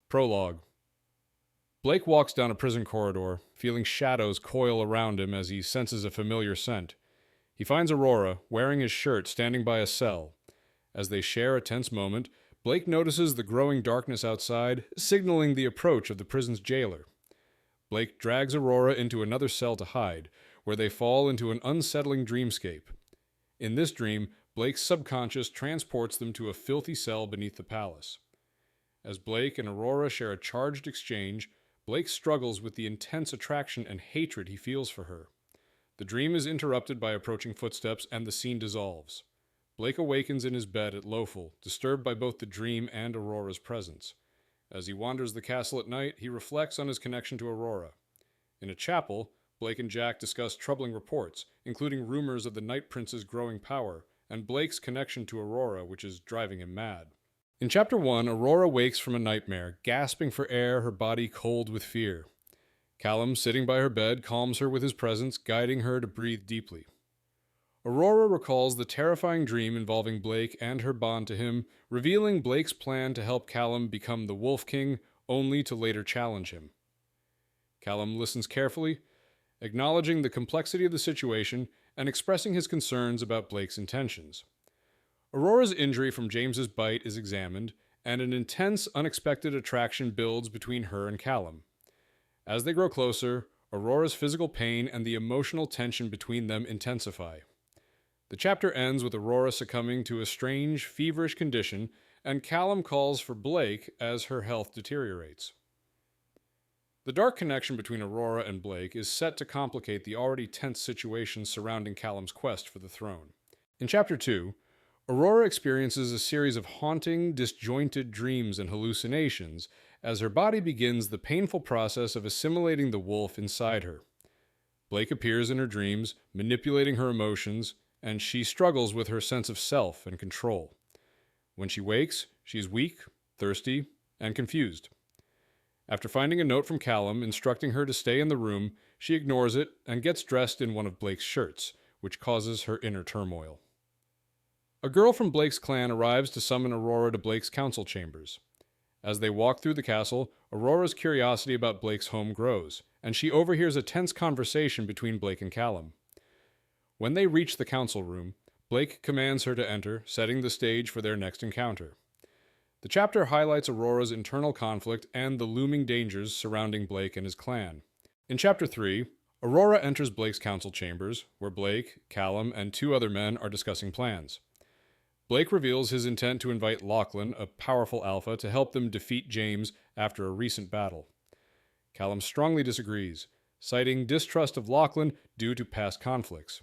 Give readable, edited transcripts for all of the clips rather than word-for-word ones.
Prologue. Blake walks down a prison corridor, feeling shadows coil around him as he senses a familiar scent. He finds Aurora, wearing his shirt, standing by a cell. As they share a tense moment, Blake notices the growing darkness outside, signaling the approach of the prison's jailer. Blake drags Aurora into another cell to hide, where they fall into an unsettling dreamscape. In this dream, Blake's subconscious transports them to a filthy cell beneath the palace. As Blake and Aurora share a charged exchange, Blake struggles with the intense attraction and hatred he feels for her. The dream is interrupted by approaching footsteps, and the scene dissolves. Blake awakens in his bed at Lowful, disturbed by both the dream and Aurora's presence. As he wanders the castle at night, he reflects on his connection to Aurora. In a chapel, Blake and Jack discuss troubling reports, including rumors of the Night Prince's growing power, and Blake's connection to Aurora, which is driving him mad. In Chapter 1, Aurora wakes from a nightmare, gasping for air, her body cold with fear. Callum, sitting by her bed, calms her with his presence, guiding her to breathe deeply. Aurora recalls the terrifying dream involving Blake and her bond to him, revealing Blake's plan to help Callum become the Wolf King, only to later challenge him. Callum listens carefully, acknowledging the complexity of the situation and expressing his concerns about Blake's intentions. Aurora's injury from James's bite is examined, and an intense, unexpected attraction builds between her and Callum. As they grow closer, Aurora's physical pain and the emotional tension between them intensify. The chapter ends with Aurora succumbing to a strange, feverish condition, and Callum calls for Blake as her health deteriorates. The dark connection between Aurora and Blake is set to complicate the already tense situation surrounding Callum's quest for the throne. In Chapter 2, Aurora experiences a series of haunting, disjointed dreams and hallucinations as her body begins the painful process of assimilating the wolf inside her. Blake appears in her dreams, manipulating her emotions, and she struggles with her sense of self and control. When she wakes, she is weak, thirsty, and confused. After finding a note from Callum instructing her to stay in the room, she ignores it and gets dressed in one of Blake's shirts, which causes her inner turmoil. A girl from Blake's clan arrives to summon Aurora to Blake's council chambers. As they walk through the castle, Aurora's curiosity about Blake's home grows, and she overhears a tense conversation between Blake and Callum. When they reach the council room, Blake commands her to enter, setting the stage for their next encounter. The chapter highlights Aurora's internal conflict and the looming dangers surrounding Blake and his clan. In Chapter 3, Aurora enters Blake's council chambers, where Blake, Callum, and two other men are discussing plans. Blake reveals his intent to invite Lachlan, a powerful alpha, to help them defeat James after a recent battle. Callum strongly disagrees, citing distrust of Lachlan due to past conflicts.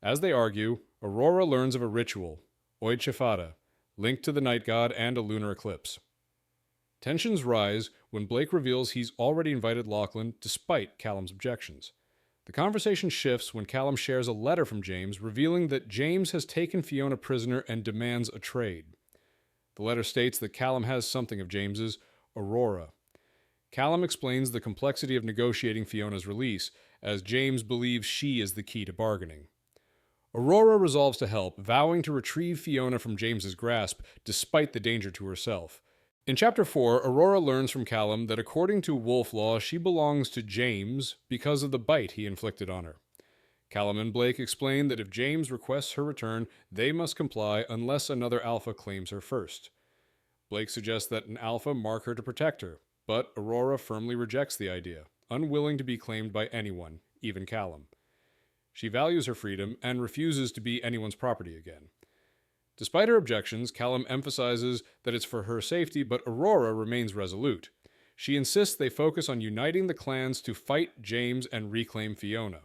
As they argue, Aurora learns of a ritual, Oid Chefada, linked to the night god and a lunar eclipse. Tensions rise when Blake reveals he's already invited Lachlan despite Callum's objections. The conversation shifts when Callum shares a letter from James revealing that James has taken Fiona prisoner and demands a trade. The letter states that Callum has something of James's, Aurora. Callum explains the complexity of negotiating Fiona's release, as James believes she is the key to bargaining. Aurora resolves to help, vowing to retrieve Fiona from James's grasp despite the danger to herself. In Chapter 4, Aurora learns from Callum that according to wolf law, she belongs to James because of the bite he inflicted on her. Callum and Blake explain that if James requests her return, they must comply unless another alpha claims her first. Blake suggests that an alpha mark her to protect her, but Aurora firmly rejects the idea, unwilling to be claimed by anyone, even Callum. She values her freedom and refuses to be anyone's property again. Despite her objections, Callum emphasizes that it's for her safety, but Aurora remains resolute. She insists they focus on uniting the clans to fight James and reclaim Fiona.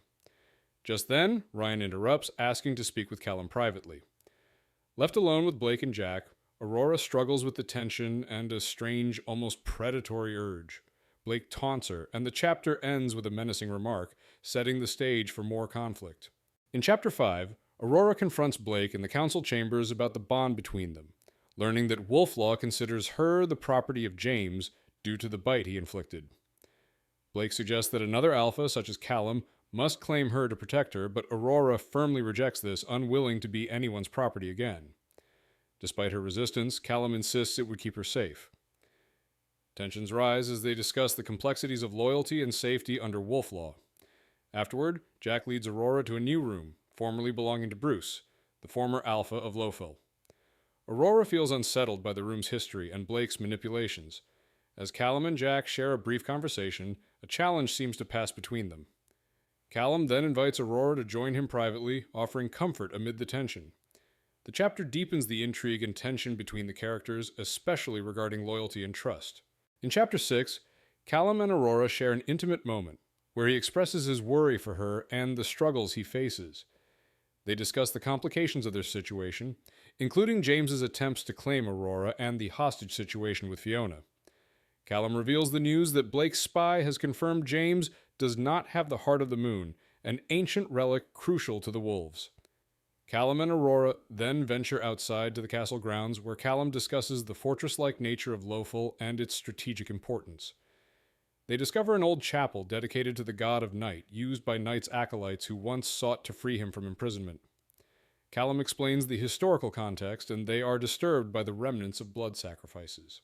Just then, Ryan interrupts, asking to speak with Callum privately. Left alone with Blake and Jack, Aurora struggles with the tension and a strange, almost predatory urge. Blake taunts her, and the chapter ends with a menacing remark, setting the stage for more conflict. In Chapter 5, Aurora confronts Blake in the council chambers about the bond between them, learning that wolf law considers her the property of James due to the bite he inflicted. Blake suggests that another alpha, such as Callum, must claim her to protect her, but Aurora firmly rejects this, unwilling to be anyone's property again. Despite her resistance, Callum insists it would keep her safe. Tensions rise as they discuss the complexities of loyalty and safety under wolf law. Afterward, Jack leads Aurora to a new room, formerly belonging to Bruce, the former alpha of Lofel. Aurora feels unsettled by the room's history and Blake's manipulations. As Callum and Jack share a brief conversation, a challenge seems to pass between them. Callum then invites Aurora to join him privately, offering comfort amid the tension. The chapter deepens the intrigue and tension between the characters, especially regarding loyalty and trust. In Chapter 6, Callum and Aurora share an intimate moment, where he expresses his worry for her and the struggles he faces. They discuss the complications of their situation, including James's attempts to claim Aurora and the hostage situation with Fiona. Callum reveals the news that Blake's spy has confirmed James does not have the Heart of the Moon, an ancient relic crucial to the wolves. Callum and Aurora then venture outside to the castle grounds, where Callum discusses the fortress-like nature of Lofel and its strategic importance. They discover an old chapel dedicated to the god of night, used by Knight's acolytes who once sought to free him from imprisonment. Callum explains the historical context, and they are disturbed by the remnants of blood sacrifices.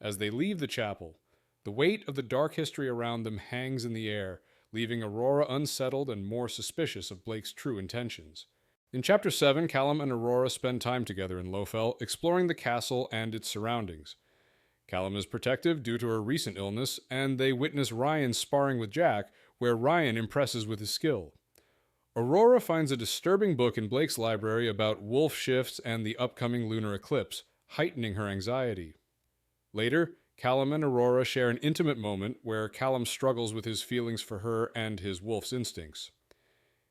As they leave the chapel, the weight of the dark history around them hangs in the air, leaving Aurora unsettled and more suspicious of Blake's true intentions. In Chapter 7, Callum and Aurora spend time together in Lofel, exploring the castle and its surroundings. Callum is protective due to her recent illness, and they witness Ryan sparring with Jack, where Ryan impresses with his skill. Aurora finds a disturbing book in Blake's library about wolf shifts and the upcoming lunar eclipse, heightening her anxiety. Later, Callum and Aurora share an intimate moment where Callum struggles with his feelings for her and his wolf's instincts.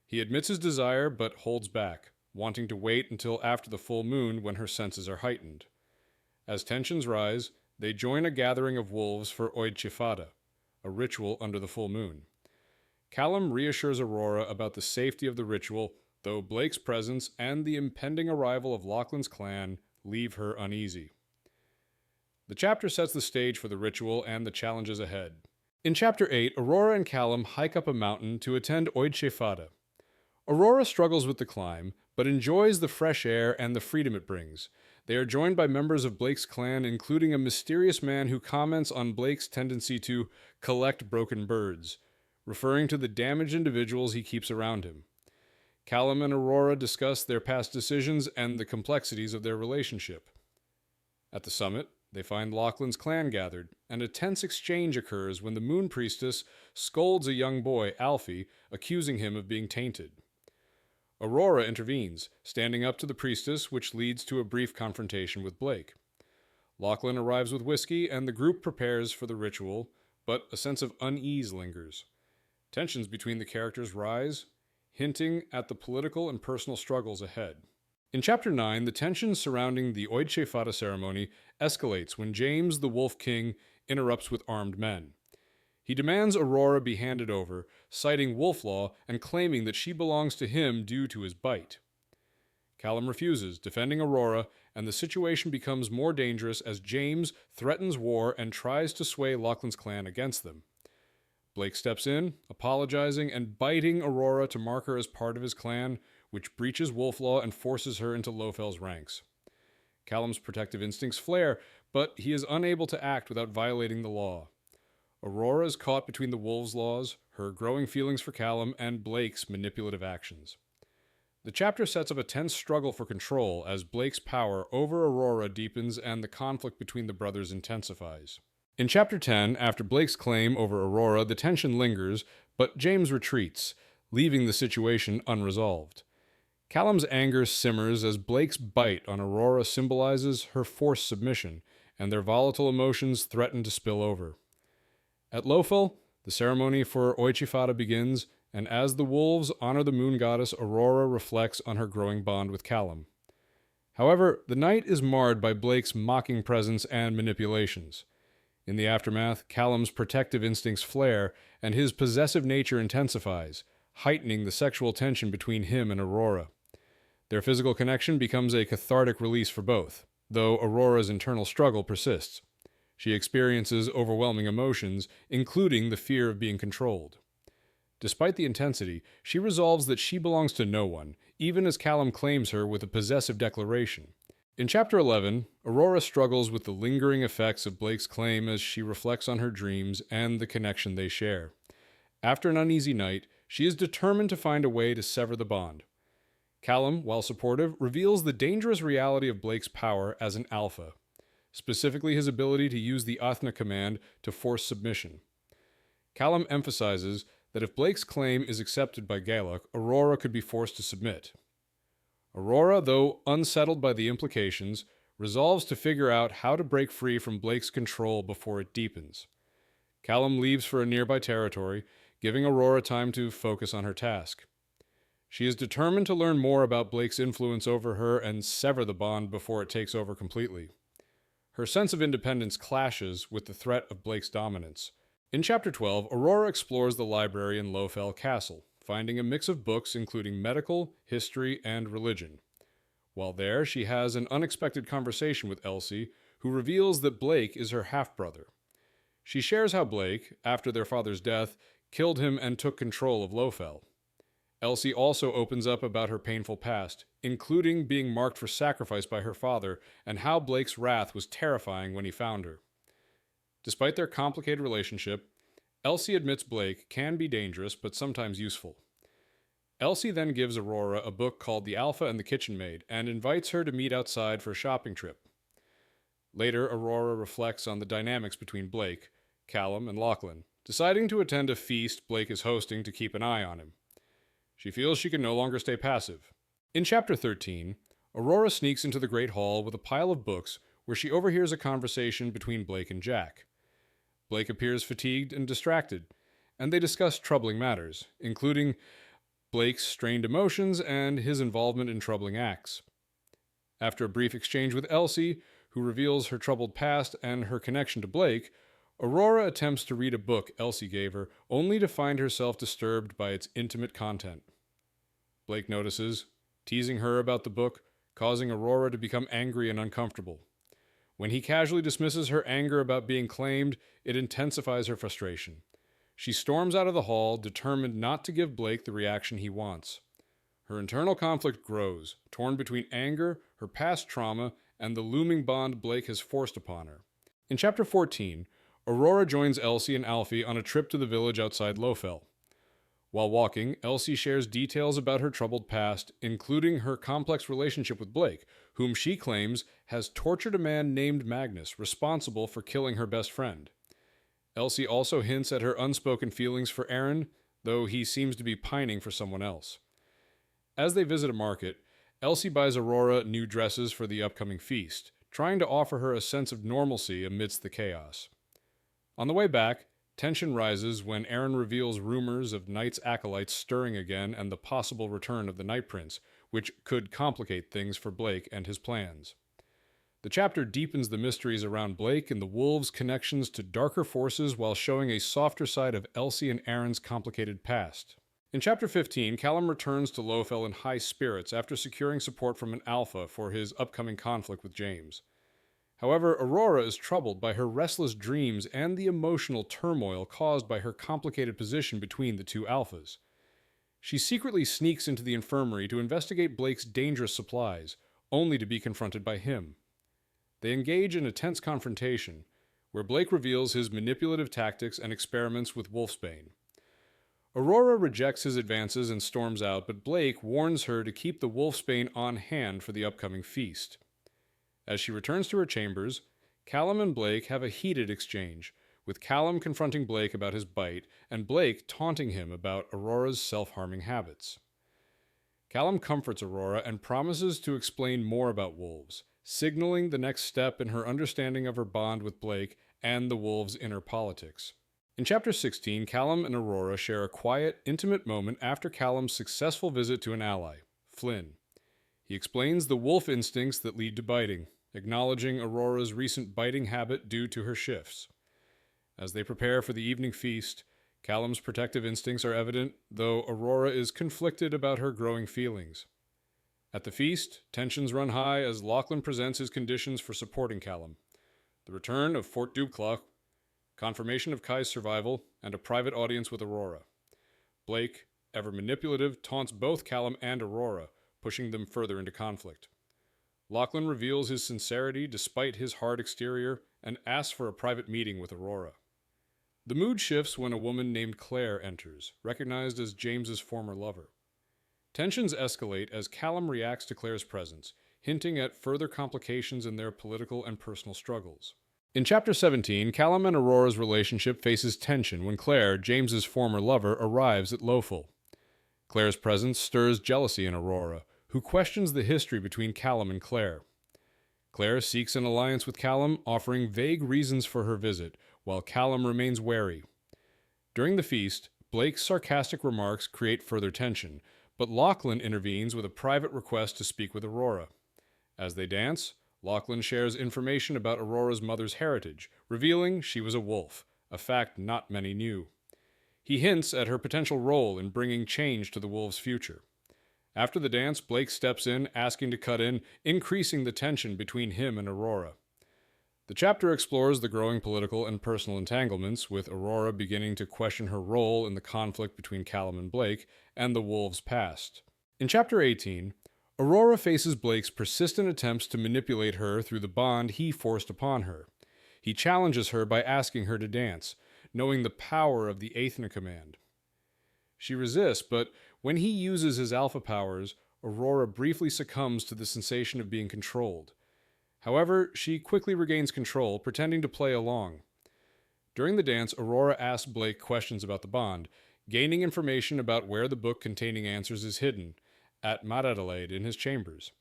He admits his desire but holds back, wanting to wait until after the full moon when her senses are heightened. As tensions rise, they join a gathering of wolves for Oed Chifada, a ritual under the full moon. Callum reassures Aurora about the safety of the ritual, though Blake's presence and the impending arrival of Lachlan's clan leave her uneasy. The chapter sets the stage for the ritual and the challenges ahead. In Chapter 8, Aurora and Callum hike up a mountain to attend Oed Chifada. Aurora struggles with the climb, but enjoys the fresh air and the freedom it brings. They are joined by members of Blake's clan, including a mysterious man who comments on Blake's tendency to collect broken birds, referring to the damaged individuals he keeps around him. Callum and Aurora discuss their past decisions and the complexities of their relationship. At the summit, they find Lachlan's clan gathered, and a tense exchange occurs when the Moon Priestess scolds a young boy, Alfie, accusing him of being tainted. Aurora intervenes, standing up to the priestess, which leads to a brief confrontation with Blake. Lachlan arrives with whiskey, and the group prepares for the ritual, but a sense of unease lingers. Tensions between the characters rise, hinting at the political and personal struggles ahead. In Chapter 9, the tensions surrounding the Oed Chefada ceremony escalates when James, the Wolf King, interrupts with armed men. He demands Aurora be handed over, citing wolf law and claiming that she belongs to him due to his bite. Callum refuses, defending Aurora, and the situation becomes more dangerous as James threatens war and tries to sway Lachlan's clan against them. Blake steps in, apologizing and biting Aurora to mark her as part of his clan, which breaches wolf law and forces her into Lofel's ranks. Callum's protective instincts flare, but he is unable to act without violating the law. Aurora is caught between the wolves' laws, her growing feelings for Callum, and Blake's manipulative actions. The chapter sets up a tense struggle for control as Blake's power over Aurora deepens and the conflict between the brothers intensifies. In Chapter 10, after Blake's claim over Aurora, the tension lingers, but James retreats, leaving the situation unresolved. Callum's anger simmers as Blake's bite on Aurora symbolizes her forced submission, and their volatile emotions threaten to spill over. At Lofel, the ceremony for Oichifada begins, and as the wolves honor the moon goddess, Aurora reflects on her growing bond with Callum. However, the night is marred by Blake's mocking presence and manipulations. In the aftermath, Callum's protective instincts flare, and his possessive nature intensifies, heightening the sexual tension between him and Aurora. Their physical connection becomes a cathartic release for both, though Aurora's internal struggle persists. She experiences overwhelming emotions, including the fear of being controlled. Despite the intensity, she resolves that she belongs to no one, even as Callum claims her with a possessive declaration. In Chapter 11, Aurora struggles with the lingering effects of Blake's claim as she reflects on her dreams and the connection they share. After an uneasy night, she is determined to find a way to sever the bond. Callum, while supportive, reveals the dangerous reality of Blake's power as an alpha, specifically his ability to use the Athna command to force submission. Callum emphasizes that if Blake's claim is accepted by Gaelic, Aurora could be forced to submit. Aurora, though unsettled by the implications, resolves to figure out how to break free from Blake's control before it deepens. Callum leaves for a nearby territory, giving Aurora time to focus on her task. She is determined to learn more about Blake's influence over her and sever the bond before it takes over completely. Her sense of independence clashes with the threat of Blake's dominance. In Chapter 12, Aurora explores the library in Lowfell Castle, finding a mix of books including medical, history, and religion. While there, she has an unexpected conversation with Elsie, who reveals that Blake is her half-brother. She shares how Blake, after their father's death, killed him and took control of Lowfell. Elsie also opens up about her painful past, including being marked for sacrifice by her father and how Blake's wrath was terrifying when he found her. Despite their complicated relationship, Elsie admits Blake can be dangerous but sometimes useful. Elsie then gives Aurora a book called The Alpha and the Kitchen Maid and invites her to meet outside for a shopping trip. Later, Aurora reflects on the dynamics between Blake, Callum, and Lachlan, deciding to attend a feast Blake is hosting to keep an eye on him. She feels she can no longer stay passive. In Chapter 13, Aurora sneaks into the Great Hall with a pile of books where she overhears a conversation between Blake and Jack. Blake appears fatigued and distracted, and they discuss troubling matters, including Blake's strained emotions and his involvement in troubling acts. After a brief exchange with Elsie, who reveals her troubled past and her connection to Blake, Aurora attempts to read a book Elsie gave her, only to find herself disturbed by its intimate content. Blake notices, teasing her about the book, causing Aurora to become angry and uncomfortable. When he casually dismisses her anger about being claimed, it intensifies her frustration. She storms out of the hall, determined not to give Blake the reaction he wants. Her internal conflict grows, torn between anger, her past trauma, and the looming bond Blake has forced upon her. In Chapter 14, Aurora joins Elsie and Alfie on a trip to the village outside Lowfell. While walking, Elsie shares details about her troubled past, including her complex relationship with Blake, whom she claims has tortured a man named Magnus, responsible for killing her best friend. Elsie also hints at her unspoken feelings for Aaron, though he seems to be pining for someone else. As they visit a market, Elsie buys Aurora new dresses for the upcoming feast, trying to offer her a sense of normalcy amidst the chaos. On the way back, tension rises when Aaron reveals rumors of Knight's acolytes stirring again and the possible return of the Night Prince, which could complicate things for Blake and his plans. The chapter deepens the mysteries around Blake and the wolves' connections to darker forces while showing a softer side of Elsie and Aaron's complicated past. In Chapter 15, Callum returns to Lowfell in high spirits after securing support from an alpha for his upcoming conflict with James. However, Aurora is troubled by her restless dreams and the emotional turmoil caused by her complicated position between the two alphas. She secretly sneaks into the infirmary to investigate Blake's dangerous supplies, only to be confronted by him. They engage in a tense confrontation, where Blake reveals his manipulative tactics and experiments with Wolfsbane. Aurora rejects his advances and storms out, but Blake warns her to keep the Wolfsbane on hand for the upcoming feast. As she returns to her chambers, Callum and Blake have a heated exchange, with Callum confronting Blake about his bite and Blake taunting him about Aurora's self-harming habits. Callum comforts Aurora and promises to explain more about wolves, signaling the next step in her understanding of her bond with Blake and the wolves' inner politics. In Chapter 16, Callum and Aurora share a quiet, intimate moment after Callum's successful visit to an ally, Flynn. He explains the wolf instincts that lead to biting, acknowledging Aurora's recent biting habit due to her shifts. As they prepare for the evening feast, Callum's protective instincts are evident, though Aurora is conflicted about her growing feelings. At the feast, tensions run high as Lachlan presents his conditions for supporting Callum: the return of Fort Dubcloch, confirmation of Kai's survival, and a private audience with Aurora. Blake, ever manipulative, taunts both Callum and Aurora, pushing them further into conflict. Lachlan reveals his sincerity despite his hard exterior and asks for a private meeting with Aurora. The mood shifts when a woman named Claire enters, recognized as James's former lover. Tensions escalate as Callum reacts to Claire's presence, hinting at further complications in their political and personal struggles. In Chapter 17, Callum and Aurora's relationship faces tension when Claire, James's former lover, arrives at Lowful. Claire's presence stirs jealousy in Aurora, who questions the history between Callum and Claire. Claire seeks an alliance with Callum, offering vague reasons for her visit, while Callum remains wary. During the feast, Blake's sarcastic remarks create further tension, but Lachlan intervenes with a private request to speak with Aurora. As they dance, Lachlan shares information about Aurora's mother's heritage, revealing she was a wolf, a fact not many knew. He hints at her potential role in bringing change to the wolves' future. After the dance, Blake steps in, asking to cut in, increasing the tension between him and Aurora. The chapter explores the growing political and personal entanglements, with Aurora beginning to question her role in the conflict between Callum and Blake and the wolves' past. In Chapter 18, Aurora faces Blake's persistent attempts to manipulate her through the bond he forced upon her. He challenges her by asking her to dance, knowing the power of the Aethna command. She resists, but when he uses his alpha powers, Aurora briefly succumbs to the sensation of being controlled. However, she quickly regains control, pretending to play along. During the dance, Aurora asks Blake questions about the bond, gaining information about where the book containing answers is hidden, at Mad Adelaide in his chambers.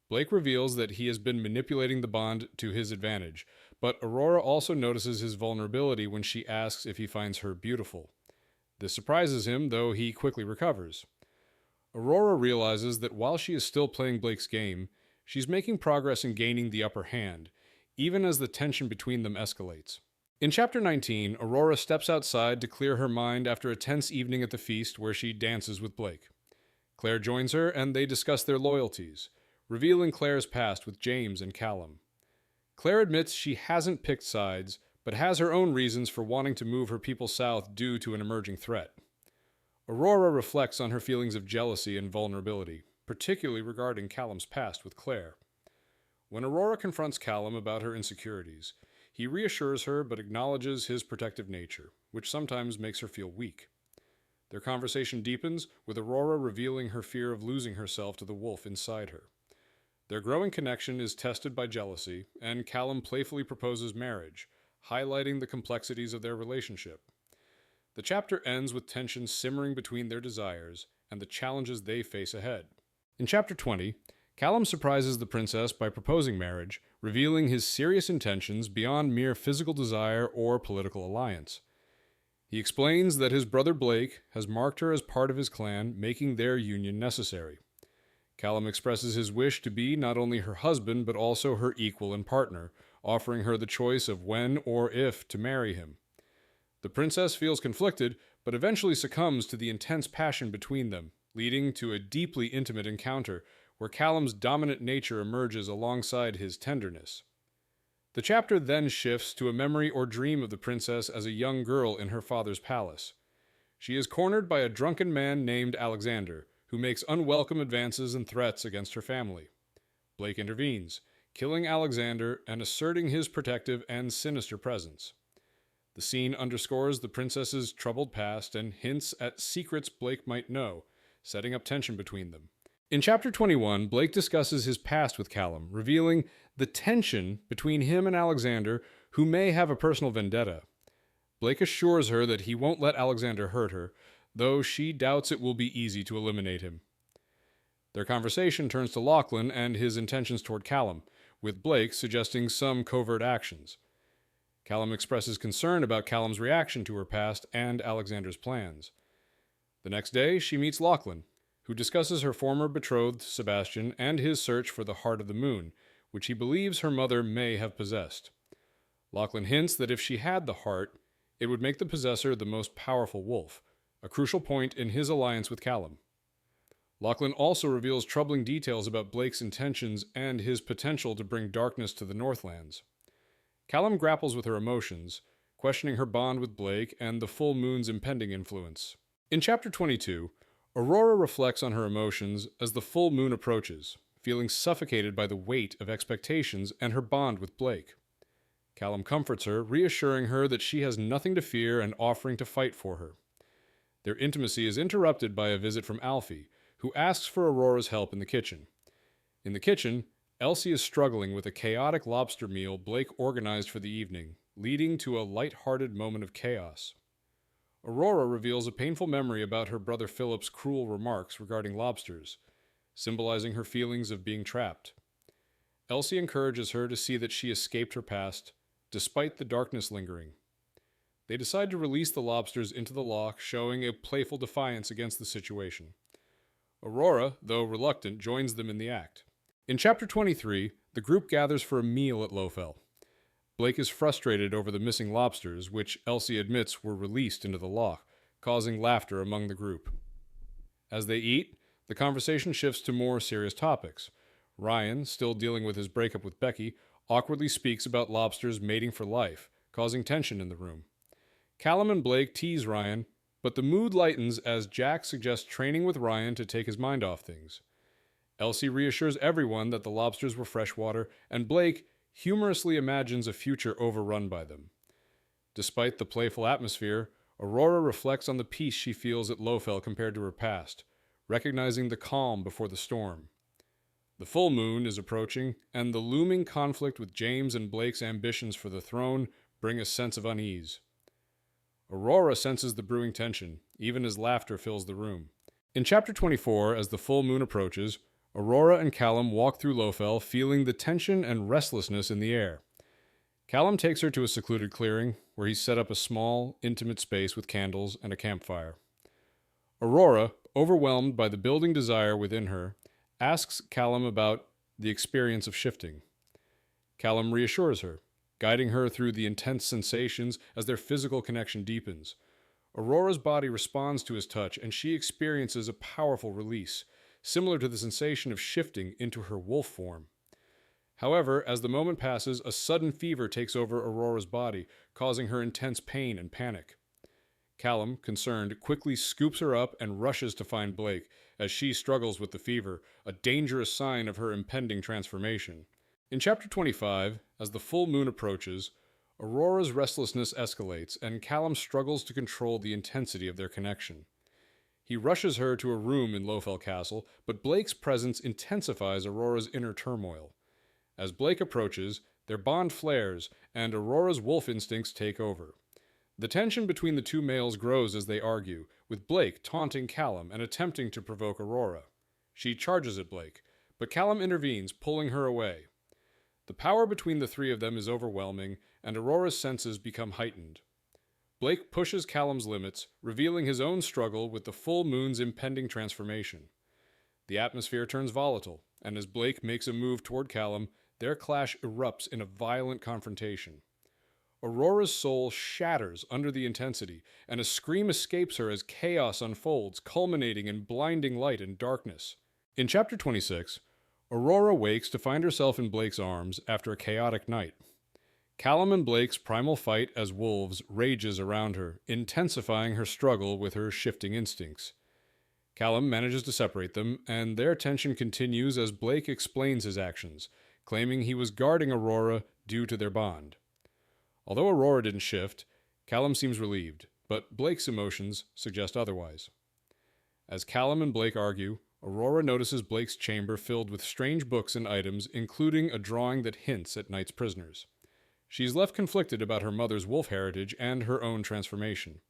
Blake reveals that he has been manipulating the bond to his advantage, but Aurora also notices his vulnerability when she asks if he finds her beautiful. This surprises him, though he quickly recovers. Aurora realizes that while she is still playing Blake's game, she's making progress in gaining the upper hand, even as the tension between them escalates. In Chapter 19, Aurora steps outside to clear her mind after a tense evening at the feast where she dances with Blake. Claire joins her, and they discuss their loyalties, revealing Claire's past with James and Callum. Claire admits she hasn't picked sides, but has her own reasons for wanting to move her people south due to an emerging threat. Aurora reflects on her feelings of jealousy and vulnerability, particularly regarding Callum's past with Claire. When Aurora confronts Callum about her insecurities, he reassures her but acknowledges his protective nature, which sometimes makes her feel weak. Their conversation deepens, with Aurora revealing her fear of losing herself to the wolf inside her. Their growing connection is tested by jealousy, and Callum playfully proposes marriage, highlighting the complexities of their relationship. The chapter ends with tension simmering between their desires and the challenges they face ahead. In Chapter 20, Callum surprises the princess by proposing marriage, revealing his serious intentions beyond mere physical desire or political alliance. He explains that his brother Blake has marked her as part of his clan, making their union necessary. Callum expresses his wish to be not only her husband but also her equal and partner, offering her the choice of when or if to marry him. The princess feels conflicted, but eventually succumbs to the intense passion between them, leading to a deeply intimate encounter where Callum's dominant nature emerges alongside his tenderness. The chapter then shifts to a memory or dream of the princess as a young girl in her father's palace. She is cornered by a drunken man named Alexander, who makes unwelcome advances and threats against her family. Blake intervenes, killing Alexander and asserting his protective and sinister presence. The scene underscores the princess's troubled past and hints at secrets Blake might know, setting up tension between them. In Chapter 21, Blake discusses his past with Callum, revealing the tension between him and Alexander, who may have a personal vendetta. Blake assures her that he won't let Alexander hurt her, though she doubts it will be easy to eliminate him. Their conversation turns to Lachlan and his intentions toward Callum, with Blake suggesting some covert actions. Callum expresses concern about Callum's reaction to her past and Alexander's plans. The next day, she meets Lachlan, who discusses her former betrothed, Sebastian, and his search for the Heart of the Moon, which he believes her mother may have possessed. Lachlan hints that if she had the heart, it would make the possessor the most powerful wolf, a crucial point in his alliance with Callum. Lachlan also reveals troubling details about Blake's intentions and his potential to bring darkness to the Northlands. Callum grapples with her emotions, questioning her bond with Blake and the full moon's impending influence. In Chapter 22, Aurora reflects on her emotions as the full moon approaches, feeling suffocated by the weight of expectations and her bond with Blake. Callum comforts her, reassuring her that she has nothing to fear and offering to fight for her. Their intimacy is interrupted by a visit from Alfie, who asks for Aurora's help in the kitchen. In the kitchen, Elsie is struggling with a chaotic lobster meal Blake organized for the evening, leading to a light-hearted moment of chaos. Aurora reveals a painful memory about her brother Philip's cruel remarks regarding lobsters, symbolizing her feelings of being trapped. Elsie encourages her to see that she escaped her past, despite the darkness lingering. They decide to release the lobsters into the loch, showing a playful defiance against the situation. Aurora, though reluctant, joins them in the act. In Chapter 23, the group gathers for a meal at Lowfell. Blake is frustrated over the missing lobsters, which Elsie admits were released into the loch, causing laughter among the group. As they eat, the conversation shifts to more serious topics. Ryan, still dealing with his breakup with Becky, awkwardly speaks about lobsters mating for life, causing tension in the room. Callum and Blake tease Ryan, but the mood lightens as Jack suggests training with Ryan to take his mind off things. Elsie reassures everyone that the lobsters were freshwater, and Blake humorously imagines a future overrun by them. Despite the playful atmosphere, Aurora reflects on the peace she feels at Lowfell compared to her past, recognizing the calm before the storm. The full moon is approaching, and the looming conflict with James and Blake's ambitions for the throne bring a sense of unease. Aurora senses the brewing tension, even as laughter fills the room. In Chapter 24, as the full moon approaches, Aurora and Callum walk through Lowfell, feeling the tension and restlessness in the air. Callum takes her to a secluded clearing, where he set up a small, intimate space with candles and a campfire. Aurora, overwhelmed by the building desire within her, asks Callum about the experience of shifting. Callum reassures her, guiding her through the intense sensations as their physical connection deepens. Aurora's body responds to his touch, and she experiences a powerful release, similar to the sensation of shifting into her wolf form. However, as the moment passes, a sudden fever takes over Aurora's body, causing her intense pain and panic. Callum, concerned, quickly scoops her up and rushes to find Blake, as she struggles with the fever, a dangerous sign of her impending transformation. In Chapter 25, as the full moon approaches, Aurora's restlessness escalates, and Callum struggles to control the intensity of their connection. He rushes her to a room in Lowfell Castle, but Blake's presence intensifies Aurora's inner turmoil. As Blake approaches, their bond flares, and Aurora's wolf instincts take over. The tension between the two males grows as they argue, with Blake taunting Callum and attempting to provoke Aurora. She charges at Blake, but Callum intervenes, pulling her away. The power between the three of them is overwhelming, and Aurora's senses become heightened. Blake pushes Callum's limits, revealing his own struggle with the full moon's impending transformation. The atmosphere turns volatile, and as Blake makes a move toward Callum, their clash erupts in a violent confrontation. Aurora's soul shatters under the intensity, and a scream escapes her as chaos unfolds, culminating in blinding light and darkness. In Chapter 26, Aurora wakes to find herself in Blake's arms after a chaotic night. Callum and Blake's primal fight as wolves rages around her, intensifying her struggle with her shifting instincts. Callum manages to separate them, and their tension continues as Blake explains his actions, claiming he was guarding Aurora due to their bond. Although Aurora didn't shift, Callum seems relieved, but Blake's emotions suggest otherwise. As Callum and Blake argue, Aurora notices Blake's chamber filled with strange books and items, including a drawing that hints at Knight's prisoners. She is left conflicted about her mother's wolf heritage and her own transformation.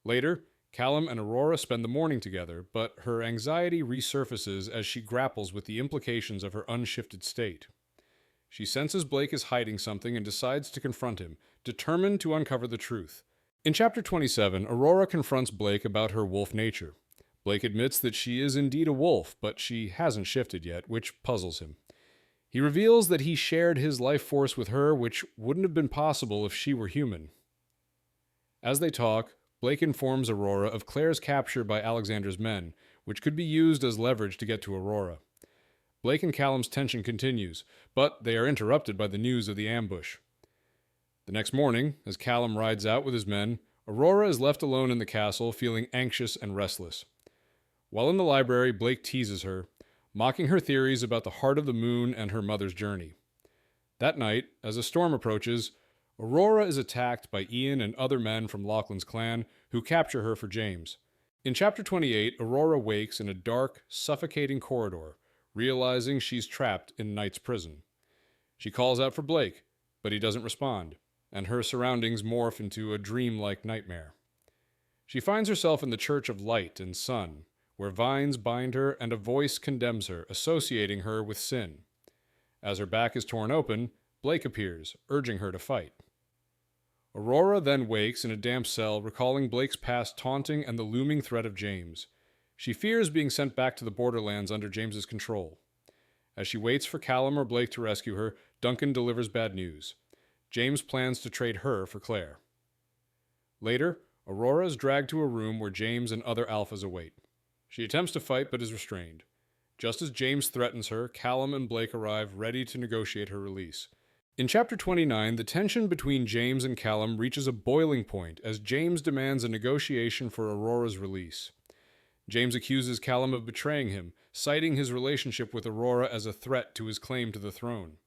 Later, Callum and Aurora spend the morning together, but her anxiety resurfaces as she grapples with the implications of her unshifted state. She senses Blake is hiding something and decides to confront him, determined to uncover the truth. In Chapter 27, Aurora confronts Blake about her wolf nature. Blake admits that she is indeed a wolf, but she hasn't shifted yet, which puzzles him. He reveals that he shared his life force with her, which wouldn't have been possible if she were human. As they talk, Blake informs Aurora of Claire's capture by Alexander's men, which could be used as leverage to get to Aurora. Blake and Callum's tension continues, but they are interrupted by the news of the ambush. The next morning, as Callum rides out with his men, Aurora is left alone in the castle, feeling anxious and restless. While in the library, Blake teases her, mocking her theories about the heart of the moon and her mother's journey. That night, as a storm approaches, Aurora is attacked by Ian and other men from Lachlan's clan, who capture her for James. In Chapter 28, Aurora wakes in a dark, suffocating corridor, realizing she's trapped in Knight's prison. She calls out for Blake, but he doesn't respond, and her surroundings morph into a dream-like nightmare. She finds herself in the Church of Light and Sun, where vines bind her and a voice condemns her, associating her with sin. As her back is torn open, Blake appears, urging her to fight. Aurora then wakes in a damp cell, recalling Blake's past taunting and the looming threat of James. She fears being sent back to the Borderlands under James's control. As she waits for Callum or Blake to rescue her, Duncan delivers bad news. James plans to trade her for Claire. Later, Aurora is dragged to a room where James and other alphas await. She attempts to fight but is restrained. Just as James threatens her, Callum and Blake arrive, ready to negotiate her release. In Chapter 29, the tension between James and Callum reaches a boiling point as James demands a negotiation for Aurora's release. James accuses Callum of betraying him, citing his relationship with Aurora as a threat to his claim to the throne.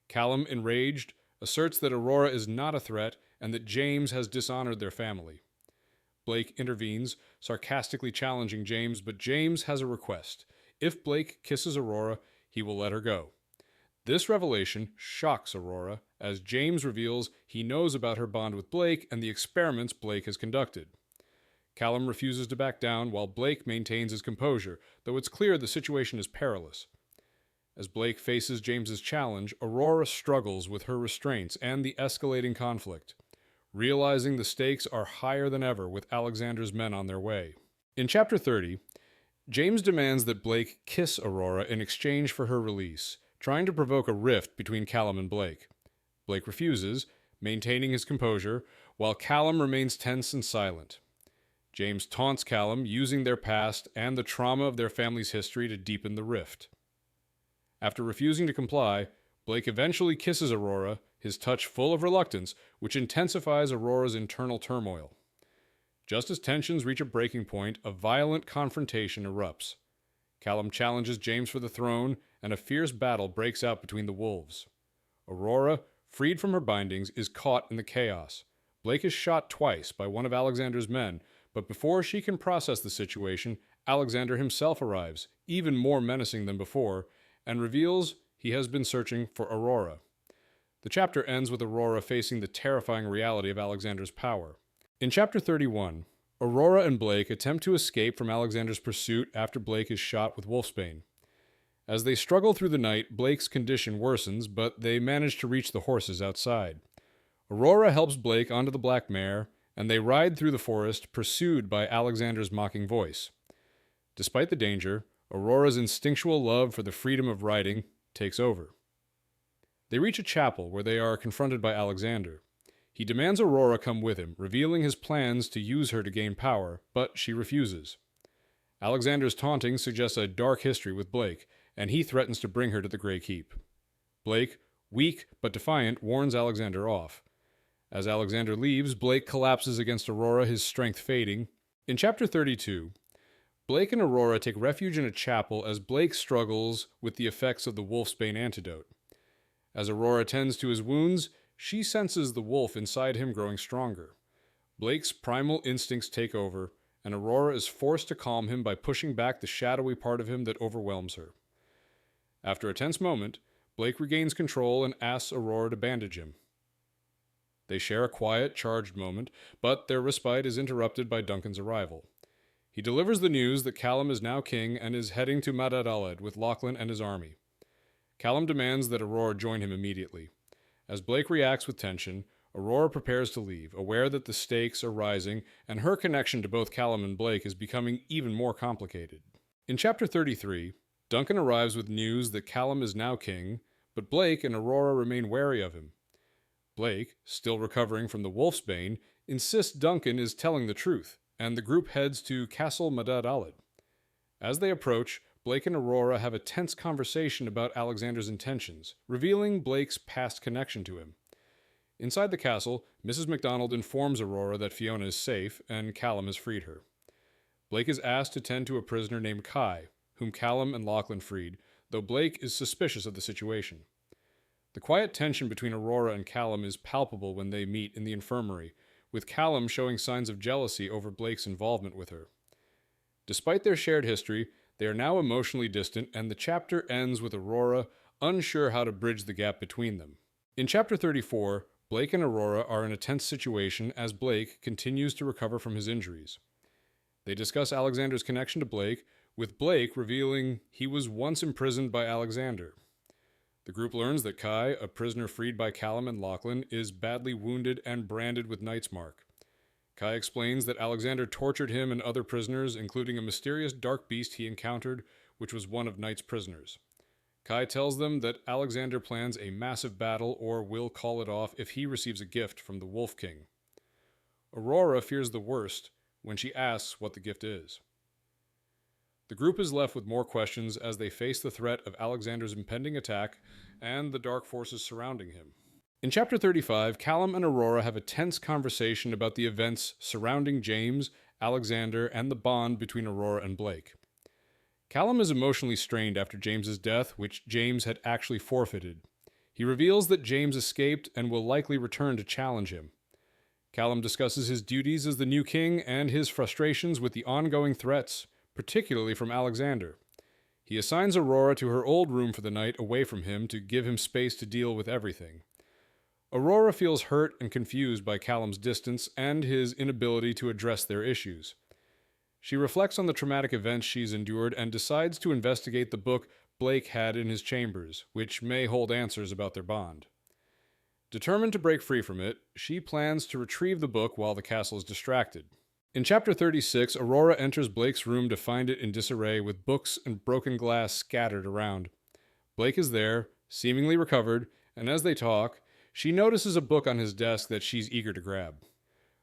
Callum, enraged, asserts that Aurora is not a threat and that James has dishonored their family. Blake intervenes, sarcastically challenging James, but James has a request. If Blake kisses Aurora, he will let her go. This revelation shocks Aurora, as James reveals he knows about her bond with Blake and the experiments Blake has conducted. Callum refuses to back down, while Blake maintains his composure, though it's clear the situation is perilous. As Blake faces James's challenge, Aurora struggles with her restraints and the escalating conflict, realizing the stakes are higher than ever with Alexander's men on their way. In Chapter 30, James demands that Blake kiss Aurora in exchange for her release, trying to provoke a rift between Callum and Blake. Blake refuses, maintaining his composure, while Callum remains tense and silent. James taunts Callum, using their past and the trauma of their family's history to deepen the rift. After refusing to comply, Blake eventually kisses Aurora, his touch full of reluctance, which intensifies Aurora's internal turmoil. Just as tensions reach a breaking point, a violent confrontation erupts. Callum challenges James for the throne, and a fierce battle breaks out between the wolves. Aurora, freed from her bindings, is caught in the chaos. Blake is shot twice by one of Alexander's men, but before she can process the situation, Alexander himself arrives, even more menacing than before, and reveals he has been searching for Aurora. The chapter ends with Aurora facing the terrifying reality of Alexander's power. In Chapter 31, Aurora and Blake attempt to escape from Alexander's pursuit after Blake is shot with wolfsbane. As they struggle through the night, Blake's condition worsens, but they manage to reach the horses outside. Aurora helps Blake onto the black mare, and they ride through the forest, pursued by Alexander's mocking voice. Despite the danger, Aurora's instinctual love for the freedom of riding takes over. They reach a chapel where they are confronted by Alexander. He demands Aurora come with him, revealing his plans to use her to gain power, but she refuses. Alexander's taunting suggests a dark history with Blake, and he threatens to bring her to the Grey Keep. Blake, weak but defiant, warns Alexander off. As Alexander leaves, Blake collapses against Aurora, his strength fading. In Chapter 32, Blake and Aurora take refuge in a chapel as Blake struggles with the effects of the wolfsbane antidote. As Aurora tends to his wounds, she senses the wolf inside him growing stronger. Blake's primal instincts take over, and Aurora is forced to calm him by pushing back the shadowy part of him that overwhelms her. After a tense moment, Blake regains control and asks Aurora to bandage him. They share a quiet, charged moment, but their respite is interrupted by Duncan's arrival. He delivers the news that Callum is now king and is heading to Madad Aled with Lachlan and his army. Callum demands that Aurora join him immediately. As Blake reacts with tension, Aurora prepares to leave, aware that the stakes are rising, and her connection to both Callum and Blake is becoming even more complicated. In Chapter 33, Duncan arrives with news that Callum is now king, but Blake and Aurora remain wary of him. Blake, still recovering from the wolfsbane, insists Duncan is telling the truth, and the group heads to Castle Madad Aled. As they approach, Blake and Aurora have a tense conversation about Alexander's intentions, revealing Blake's past connection to him. Inside the castle, Mrs. MacDonald informs Aurora that Fiona is safe and Callum has freed her. Blake is asked to tend to a prisoner named Kai, whom Callum and Lachlan freed, though Blake is suspicious of the situation. The quiet tension between Aurora and Callum is palpable when they meet in the infirmary, with Callum showing signs of jealousy over Blake's involvement with her. Despite their shared history, they are now emotionally distant, and the chapter ends with Aurora unsure how to bridge the gap between them. In Chapter 34, Blake and Aurora are in a tense situation as Blake continues to recover from his injuries. They discuss Alexander's connection to Blake, with Blake revealing he was once imprisoned by Alexander. The group learns that Kai, a prisoner freed by Callum and Lachlan, is badly wounded and branded with Knight's Mark. Kai explains that Alexander tortured him and other prisoners, including a mysterious dark beast he encountered, which was one of Knight's prisoners. Kai tells them that Alexander plans a massive battle or will call it off if he receives a gift from the Wolf King. Aurora fears the worst when she asks what the gift is. The group is left with more questions as they face the threat of Alexander's impending attack and the dark forces surrounding him. In Chapter 35, Callum and Aurora have a tense conversation about the events surrounding James, Alexander, and the bond between Aurora and Blake. Callum is emotionally strained after James's death, which James had actually forfeited. He reveals that James escaped and will likely return to challenge him. Callum discusses his duties as the new king and his frustrations with the ongoing threats, particularly from Alexander. He assigns Aurora to her old room for the night away from him to give him space to deal with everything. Aurora feels hurt and confused by Callum's distance and his inability to address their issues. She reflects on the traumatic events she's endured and decides to investigate the book Blake had in his chambers, which may hold answers about their bond. Determined to break free from it, she plans to retrieve the book while the castle is distracted. In Chapter 36, Aurora enters Blake's room to find it in disarray with books and broken glass scattered around. Blake is there, seemingly recovered, and as they talk, she notices a book on his desk that she's eager to grab.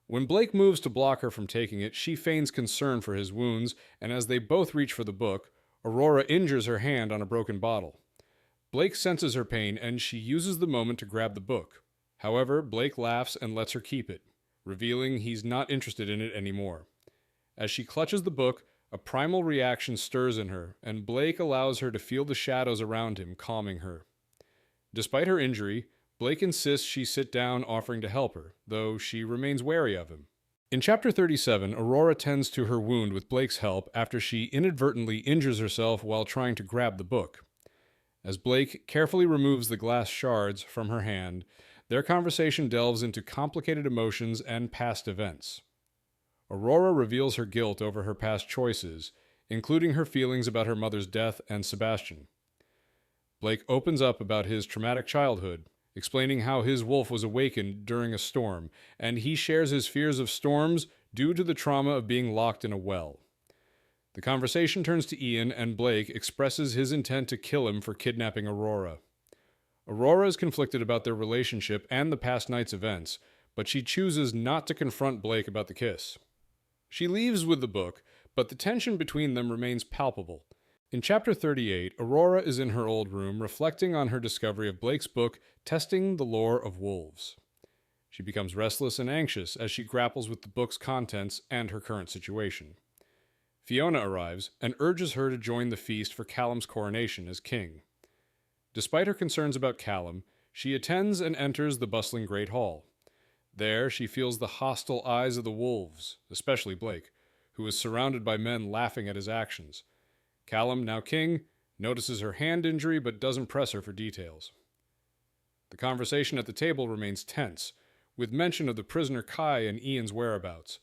When Blake moves to block her from taking it, she feigns concern for his wounds, and as they both reach for the book, Aurora injures her hand on a broken bottle. Blake senses her pain, and she uses the moment to grab the book. However, Blake laughs and lets her keep it, revealing he's not interested in it anymore. As she clutches the book, a primal reaction stirs in her, and Blake allows her to feel the shadows around him, calming her. Despite her injury, Blake insists she sit down, offering to help her, though she remains wary of him. In Chapter 37, Aurora tends to her wound with Blake's help after she inadvertently injures herself while trying to grab the book. As Blake carefully removes the glass shards from her hand, their conversation delves into complicated emotions and past events. Aurora reveals her guilt over her past choices, including her feelings about her mother's death and Sebastian. Blake opens up about his traumatic childhood, explaining how his wolf was awakened during a storm, and he shares his fears of storms due to the trauma of being locked in a well. The conversation turns to Ian, and Blake expresses his intent to kill him for kidnapping Aurora. Aurora is conflicted about their relationship and the past night's events, but she chooses not to confront Blake about the kiss. She leaves with the book, but the tension between them remains palpable. In Chapter 38, Aurora is in her old room, reflecting on her discovery of Blake's book, Testing the Lore of Wolves. She becomes restless and anxious as she grapples with the book's contents and her current situation. Fiona arrives and urges her to join the feast for Callum's coronation as king. Despite her concerns about Callum, she attends and enters the bustling Great Hall. There, she feels the hostile eyes of the wolves, especially Blake, who is surrounded by men laughing at his actions. Callum, now king, notices her hand injury but doesn't press her for details. The conversation at the table remains tense, with mention of the prisoner Kai and Ian's whereabouts.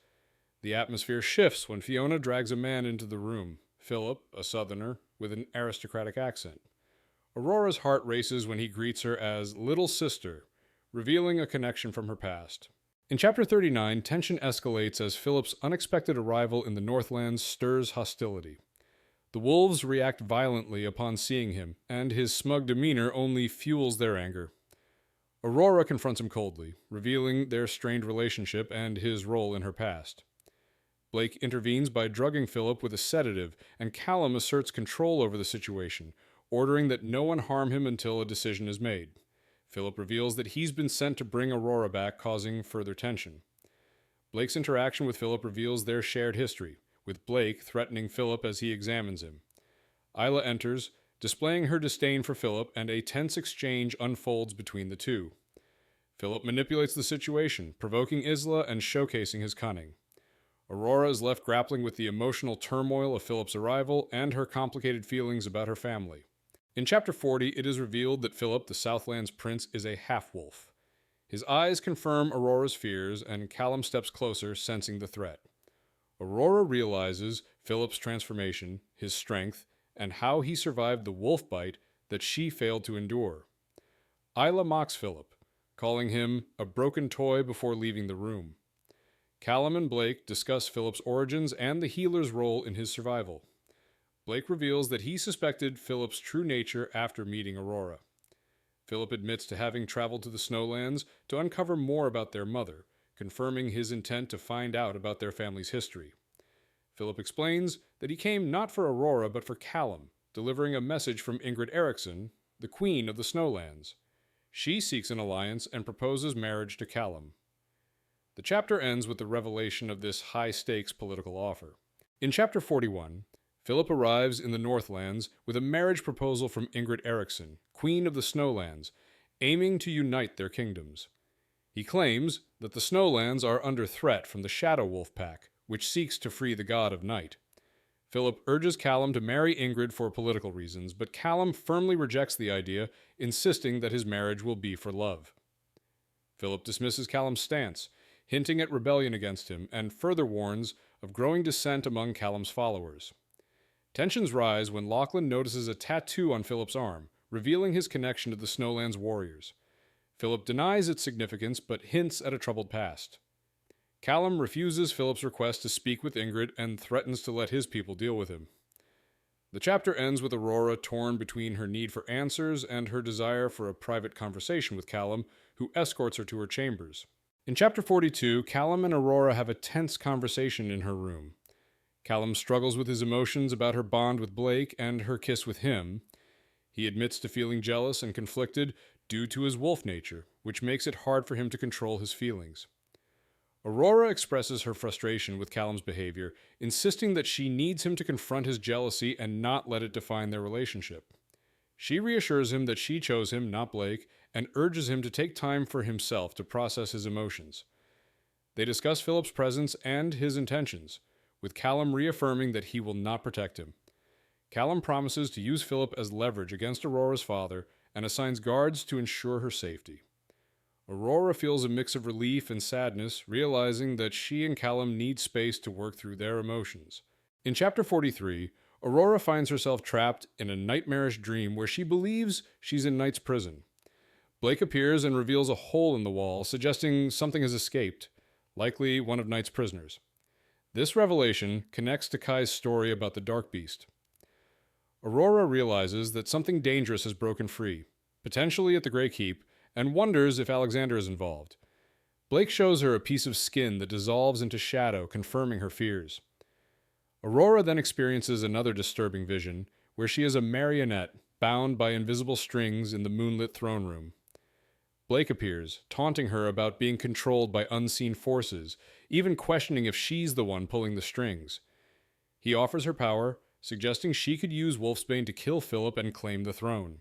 The atmosphere shifts when Fiona drags a man into the room, Philip, a southerner, with an aristocratic accent. Aurora's heart races when he greets her as Little Sister, revealing a connection from her past. In Chapter 39, tension escalates as Philip's unexpected arrival in the Northlands stirs hostility. The wolves react violently upon seeing him, and his smug demeanor only fuels their anger. Aurora confronts him coldly, revealing their strained relationship and his role in her past. Blake intervenes by drugging Philip with a sedative, and Callum asserts control over the situation, ordering that no one harm him until a decision is made. Philip reveals that he's been sent to bring Aurora back, causing further tension. Blake's interaction with Philip reveals their shared history, with Blake threatening Philip as he examines him. Isla enters, displaying her disdain for Philip, and a tense exchange unfolds between the two. Philip manipulates the situation, provoking Isla and showcasing his cunning. Aurora is left grappling with the emotional turmoil of Philip's arrival and her complicated feelings about her family. In Chapter 40, it is revealed that Philip, the Southland's prince, is a half-wolf. His eyes confirm Aurora's fears, and Callum steps closer, sensing the threat. Aurora realizes Philip's transformation, his strength, and how he survived the wolf bite that she failed to endure. Isla mocks Philip, calling him a broken toy before leaving the room. Callum and Blake discuss Philip's origins and the healer's role in his survival. Blake reveals that he suspected Philip's true nature after meeting Aurora. Philip admits to having traveled to the Snowlands to uncover more about their mother, confirming his intent to find out about their family's history. Philip explains that he came not for Aurora but for Callum, delivering a message from Ingrid Eriksson, the Queen of the Snowlands. She seeks an alliance and proposes marriage to Callum. The chapter ends with the revelation of this high-stakes political offer. In Chapter 41, Philip arrives in the Northlands with a marriage proposal from Ingrid Eriksson, Queen of the Snowlands, aiming to unite their kingdoms. He claims that the Snowlands are under threat from the Shadow Wolf Pack, which seeks to free the god of night. Philip urges Callum to marry Ingrid for political reasons, but Callum firmly rejects the idea, insisting that his marriage will be for love. Philip dismisses Callum's stance, hinting at rebellion against him, and further warns of growing dissent among Callum's followers. Tensions rise when Lachlan notices a tattoo on Philip's arm, revealing his connection to the Snowlands warriors. Philip denies its significance, but hints at a troubled past. Callum refuses Philip's request to speak with Ingrid and threatens to let his people deal with him. The chapter ends with Aurora torn between her need for answers and her desire for a private conversation with Callum, who escorts her to her chambers. In Chapter 42, Callum and Aurora have a tense conversation in her room. Callum struggles with his emotions about her bond with Blake and her kiss with him. He admits to feeling jealous and conflicted due to his wolf nature, which makes it hard for him to control his feelings. Aurora expresses her frustration with Callum's behavior, insisting that she needs him to confront his jealousy and not let it define their relationship. She reassures him that she chose him, not Blake, and urges him to take time for himself to process his emotions. They discuss Philip's presence and his intentions, with Callum reaffirming that he will not protect him. Callum promises to use Philip as leverage against Aurora's father and assigns guards to ensure her safety. Aurora feels a mix of relief and sadness, realizing that she and Callum need space to work through their emotions. In Chapter 43, Aurora finds herself trapped in a nightmarish dream where she believes she's in Knight's prison. Blake appears and reveals a hole in the wall, suggesting something has escaped, likely one of Knight's prisoners. This revelation connects to Kai's story about the Dark Beast. Aurora realizes that something dangerous has broken free, potentially at the Grey Keep, and wonders if Alexander is involved. Blake shows her a piece of skin that dissolves into shadow, confirming her fears. Aurora then experiences another disturbing vision, where she is a marionette bound by invisible strings in the moonlit throne room. Blake appears, taunting her about being controlled by unseen forces, even questioning if she's the one pulling the strings. He offers her power, suggesting she could use Wolfsbane to kill Philip and claim the throne.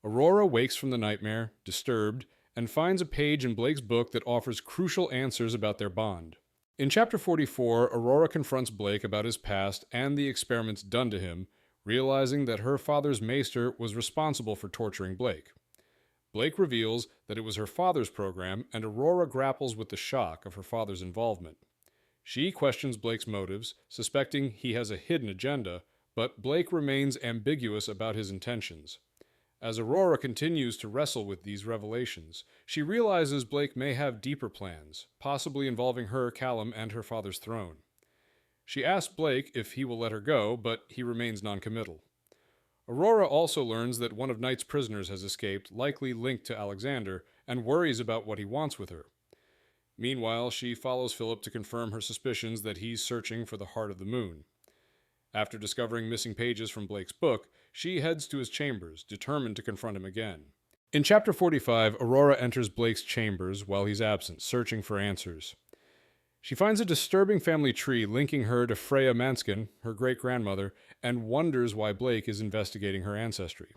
Aurora wakes from the nightmare, disturbed, and finds a page in Blake's book that offers crucial answers about their bond. In Chapter 44, Aurora confronts Blake about his past and the experiments done to him, realizing that her father's maester was responsible for torturing Blake. Blake reveals that it was her father's program, and Aurora grapples with the shock of her father's involvement. She questions Blake's motives, suspecting he has a hidden agenda, but Blake remains ambiguous about his intentions. As Aurora continues to wrestle with these revelations, she realizes Blake may have deeper plans, possibly involving her, Callum, and her father's throne. She asks Blake if he will let her go, but he remains noncommittal. Aurora also learns that one of Knight's prisoners has escaped, likely linked to Alexander, and worries about what he wants with her. Meanwhile, she follows Philip to confirm her suspicions that he's searching for the Heart of the Moon. After discovering missing pages from Blake's book, she heads to his chambers, determined to confront him again. In Chapter 45, Aurora enters Blake's chambers while he's absent, searching for answers. She finds a disturbing family tree linking her to Freya Manskin, her great-grandmother, and wonders why Blake is investigating her ancestry.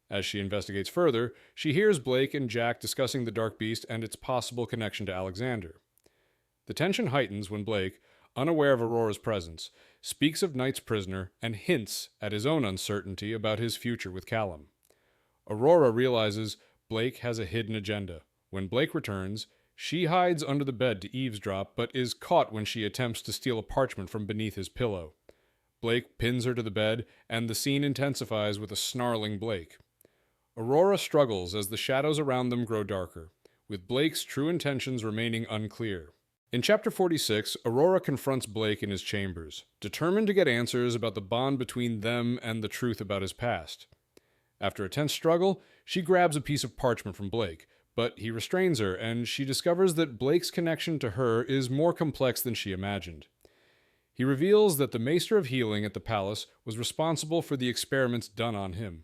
As she investigates further, she hears Blake and Jack discussing the Dark Beast and its possible connection to Alexander. The tension heightens when Blake, unaware of Aurora's presence, speaks of Knight's prisoner and hints at his own uncertainty about his future with Callum. Aurora realizes Blake has a hidden agenda. When Blake returns, she hides under the bed to eavesdrop, but is caught when she attempts to steal a parchment from beneath his pillow. Blake pins her to the bed, and the scene intensifies with a snarling Blake. Aurora struggles as the shadows around them grow darker, with Blake's true intentions remaining unclear. In Chapter 46, Aurora confronts Blake in his chambers, determined to get answers about the bond between them and the truth about his past. After a tense struggle, she grabs a piece of parchment from Blake, but he restrains her, and she discovers that Blake's connection to her is more complex than she imagined. He reveals that the Maester of Healing at the palace was responsible for the experiments done on him.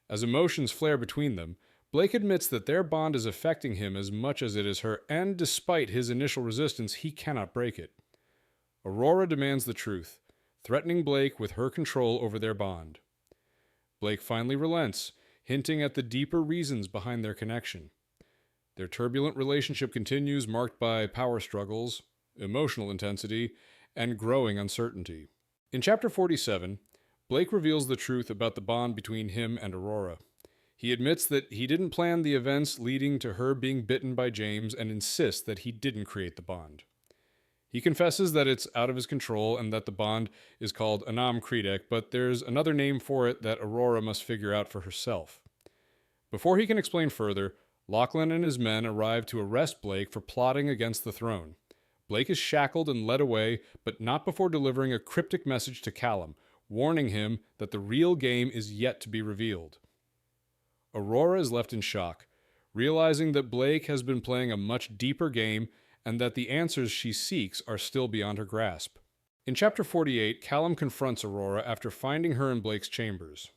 As emotions flare between them, Blake admits that their bond is affecting him as much as it is her, and despite his initial resistance, he cannot break it. Aurora demands the truth, threatening Blake with her control over their bond. Blake finally relents, hinting at the deeper reasons behind their connection. Their turbulent relationship continues, marked by power struggles, emotional intensity, and growing uncertainty. In Chapter 47, Blake reveals the truth about the bond between him and Aurora. He admits that he didn't plan the events leading to her being bitten by James and insists that he didn't create the bond. He confesses that it's out of his control and that the bond is called Anam Kredek, but there's another name for it that Aurora must figure out for herself. Before he can explain further, Lachlan and his men arrive to arrest Blake for plotting against the throne. Blake is shackled and led away, but not before delivering a cryptic message to Callum, warning him that the real game is yet to be revealed. Aurora is left in shock, realizing that Blake has been playing a much deeper game and that the answers she seeks are still beyond her grasp. In Chapter 48, Callum confronts Aurora after finding her in Blake's chambers.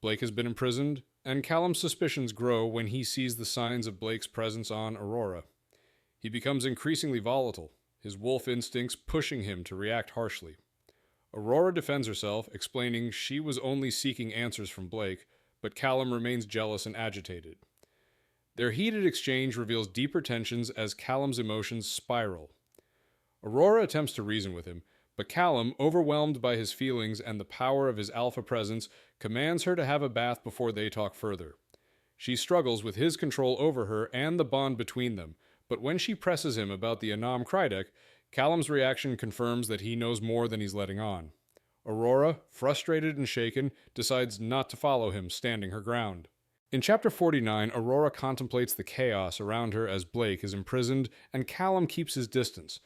Blake has been imprisoned, and Callum's suspicions grow when he sees the signs of Blake's presence on Aurora. He becomes increasingly volatile, his wolf instincts pushing him to react harshly. Aurora defends herself, explaining she was only seeking answers from Blake, but Callum remains jealous and agitated. Their heated exchange reveals deeper tensions as Callum's emotions spiral. Aurora attempts to reason with him, but Callum, overwhelmed by his feelings and the power of his alpha presence, commands her to have a bath before they talk further. She struggles with his control over her and the bond between them, but when she presses him about the Anam Kredek, Callum's reaction confirms that he knows more than he's letting on. Aurora, frustrated and shaken, decides not to follow him, standing her ground. In Chapter 49, Aurora contemplates the chaos around her as Blake is imprisoned and Callum keeps his distance.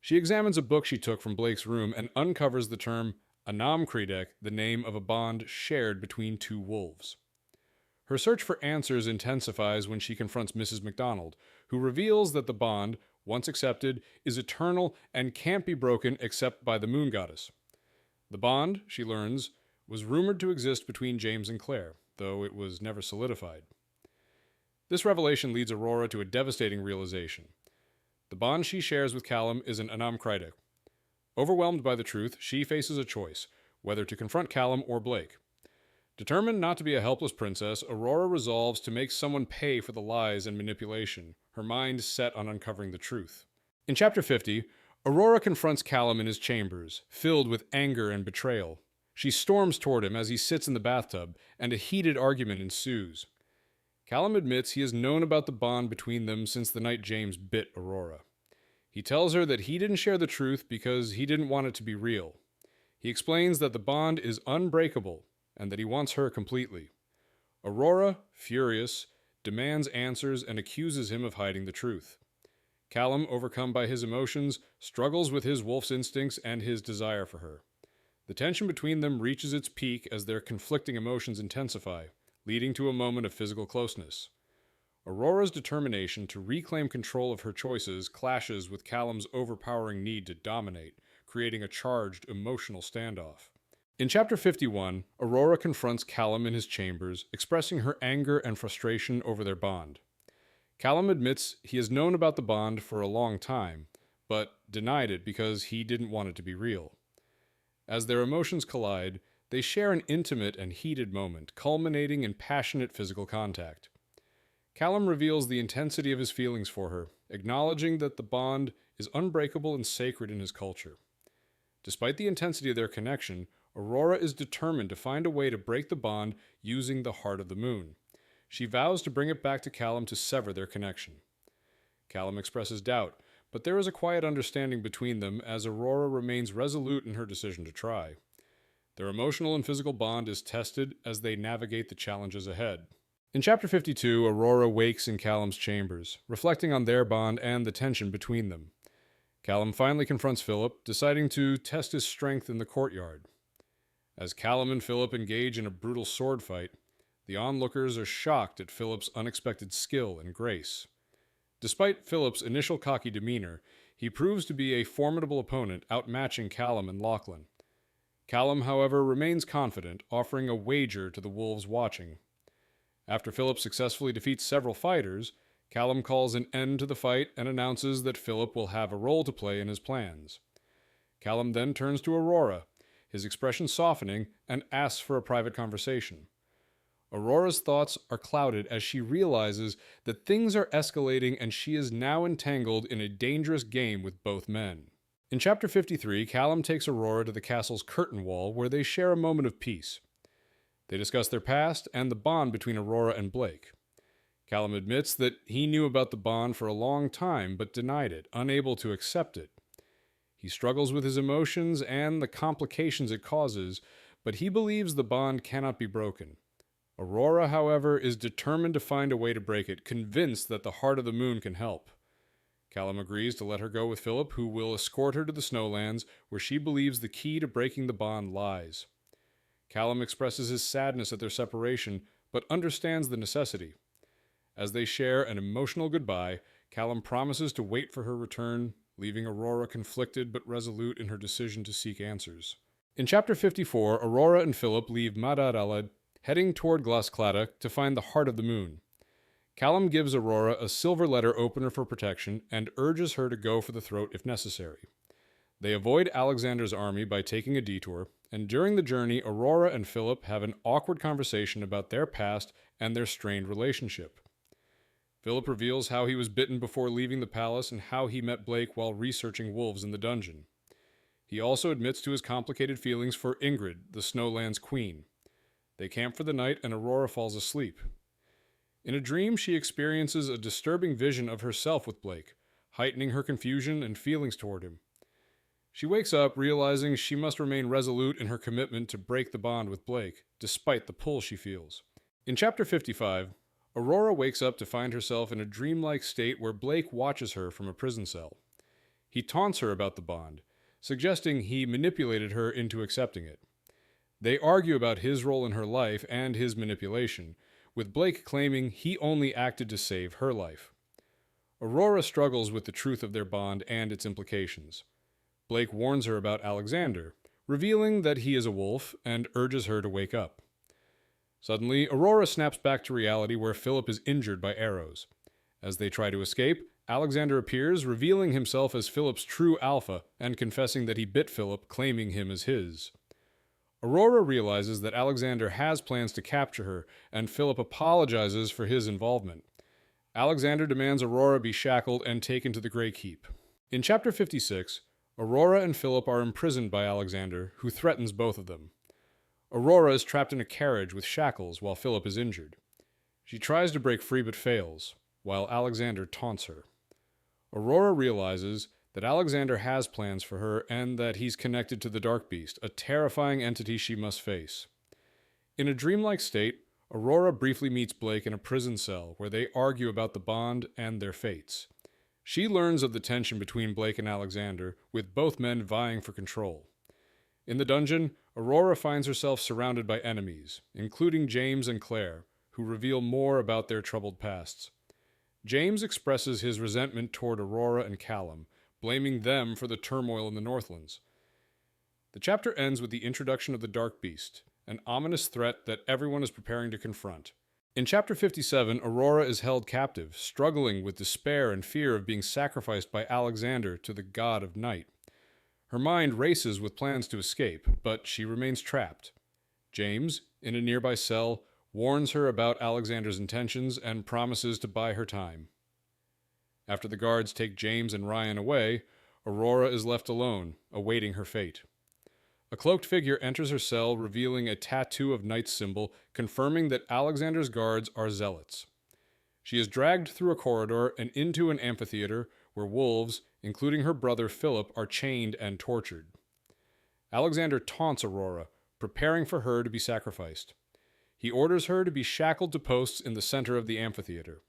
She examines a book she took from Blake's room and uncovers the term Anam Kredek, the name of a bond shared between two wolves. Her search for answers intensifies when she confronts Mrs. MacDonald, who reveals that the bond, once accepted, is eternal and can't be broken except by the moon goddess. The bond, she learns, was rumored to exist between James and Claire, though it was never solidified. This revelation leads Aurora to a devastating realization. The bond she shares with Callum is an Anam Kredek. Overwhelmed by the truth, she faces a choice, whether to confront Callum or Blake. Determined not to be a helpless princess, Aurora resolves to make someone pay for the lies and manipulation, her mind set on uncovering the truth. In Chapter 50, Aurora confronts Callum in his chambers, filled with anger and betrayal. She storms toward him as he sits in the bathtub, and a heated argument ensues. Callum admits he has known about the bond between them since the night James bit Aurora. He tells her that he didn't share the truth because he didn't want it to be real. He explains that the bond is unbreakable and that he wants her completely. Aurora, furious, demands answers and accuses him of hiding the truth. Callum, overcome by his emotions, struggles with his wolf's instincts and his desire for her. The tension between them reaches its peak as their conflicting emotions intensify, leading to a moment of physical closeness. Aurora's determination to reclaim control of her choices clashes with Callum's overpowering need to dominate, creating a charged, emotional standoff. In Chapter 51, Aurora confronts Callum in his chambers, expressing her anger and frustration over their bond. Callum admits he has known about the bond for a long time, but denied it because he didn't want it to be real. As their emotions collide, they share an intimate and heated moment, culminating in passionate physical contact. Callum reveals the intensity of his feelings for her, acknowledging that the bond is unbreakable and sacred in his culture. Despite the intensity of their connection, Aurora is determined to find a way to break the bond using the heart of the moon. She vows to bring it back to Callum to sever their connection. Callum expresses doubt, but there is a quiet understanding between them as Aurora remains resolute in her decision to try. Their emotional and physical bond is tested as they navigate the challenges ahead. In Chapter 52, Aurora wakes in Callum's chambers, reflecting on their bond and the tension between them. Callum finally confronts Philip, deciding to test his strength in the courtyard. As Callum and Philip engage in a brutal sword fight, the onlookers are shocked at Philip's unexpected skill and grace. Despite Philip's initial cocky demeanor, he proves to be a formidable opponent, outmatching Callum and Lachlan. Callum, however, remains confident, offering a wager to the wolves watching. After Philip successfully defeats several fighters, Callum calls an end to the fight and announces that Philip will have a role to play in his plans. Callum then turns to Aurora, his expression softening, and asks for a private conversation. Aurora's thoughts are clouded as she realizes that things are escalating and she is now entangled in a dangerous game with both men. In Chapter 53, Callum takes Aurora to the castle's curtain wall where they share a moment of peace. They discuss their past and the bond between Aurora and Blake. Callum admits that he knew about the bond for a long time but denied it, unable to accept it. He struggles with his emotions and the complications it causes, but he believes the bond cannot be broken. Aurora, however, is determined to find a way to break it, convinced that the heart of the moon can help. Callum agrees to let her go with Philip, who will escort her to the Snowlands, where she believes the key to breaking the bond lies. Callum expresses his sadness at their separation, but understands the necessity. As they share an emotional goodbye, Callum promises to wait for her return, leaving Aurora conflicted but resolute in her decision to seek answers. In Chapter 54, Aurora and Philip leave Madad Alad, heading toward Glasclada to find the heart of the moon. Callum gives Aurora a silver letter opener for protection and urges her to go for the throat if necessary. They avoid Alexander's army by taking a detour, and during the journey, Aurora and Philip have an awkward conversation about their past and their strained relationship. Philip reveals how he was bitten before leaving the palace and how he met Blake while researching wolves in the dungeon. He also admits to his complicated feelings for Ingrid, the Snowlands queen. They camp for the night and Aurora falls asleep. In a dream, she experiences a disturbing vision of herself with Blake, heightening her confusion and feelings toward him. She wakes up realizing she must remain resolute in her commitment to break the bond with Blake, despite the pull she feels. In Chapter 55, Aurora wakes up to find herself in a dreamlike state where Blake watches her from a prison cell. He taunts her about the bond, suggesting he manipulated her into accepting it. They argue about his role in her life and his manipulation, with Blake claiming he only acted to save her life. Aurora struggles with the truth of their bond and its implications. Blake warns her about Alexander, revealing that he is a wolf, and urges her to wake up. Suddenly, Aurora snaps back to reality where Philip is injured by arrows. As they try to escape, Alexander appears, revealing himself as Philip's true alpha and confessing that he bit Philip, claiming him as his. Aurora realizes that Alexander has plans to capture her, and Philip apologizes for his involvement. Alexander demands Aurora be shackled and taken to the Grey Keep. In Chapter 56, Aurora and Philip are imprisoned by Alexander, who threatens both of them. Aurora is trapped in a carriage with shackles while Philip is injured. She tries to break free but fails, while Alexander taunts her. Aurora realizes that Alexander has plans for her and that he's connected to the Dark Beast, a terrifying entity she must face. In a dreamlike state, Aurora briefly meets Blake in a prison cell where they argue about the bond and their fates. She learns of the tension between Blake and Alexander, with both men vying for control. In the dungeon, Aurora finds herself surrounded by enemies, including James and Claire, who reveal more about their troubled pasts. James expresses his resentment toward Aurora and Callum, blaming them for the turmoil in the Northlands. The chapter ends with the introduction of the Dark Beast, an ominous threat that everyone is preparing to confront. In Chapter 57, Aurora is held captive, struggling with despair and fear of being sacrificed by Alexander to the god of night. Her mind races with plans to escape, but she remains trapped. James, in a nearby cell, warns her about Alexander's intentions and promises to buy her time. After the guards take James and Ryan away, Aurora is left alone, awaiting her fate. A cloaked figure enters her cell, revealing a tattoo of knight's symbol, confirming that Alexander's guards are zealots. She is dragged through a corridor and into an amphitheater where wolves, including her brother Philip, are chained and tortured. Alexander taunts Aurora, preparing for her to be sacrificed. He orders her to be shackled to posts in the center of the amphitheater.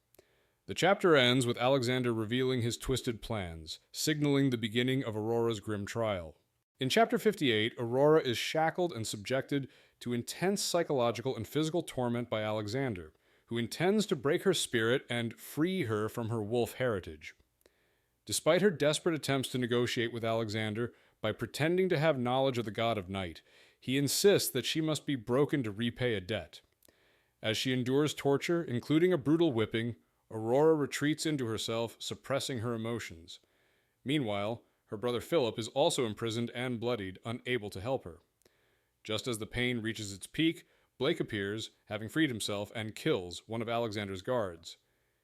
The chapter ends with Alexander revealing his twisted plans, signaling the beginning of Aurora's grim trial. In Chapter 58, Aurora is shackled and subjected to intense psychological and physical torment by Alexander, who intends to break her spirit and free her from her wolf heritage. Despite her desperate attempts to negotiate with Alexander by pretending to have knowledge of the god of night, he insists that she must be broken to repay a debt. As she endures torture, including a brutal whipping, Aurora retreats into herself, suppressing her emotions. Meanwhile, her brother Philip is also imprisoned and bloodied, unable to help her. Just as the pain reaches its peak, Blake appears, having freed himself, and kills one of Alexander's guards.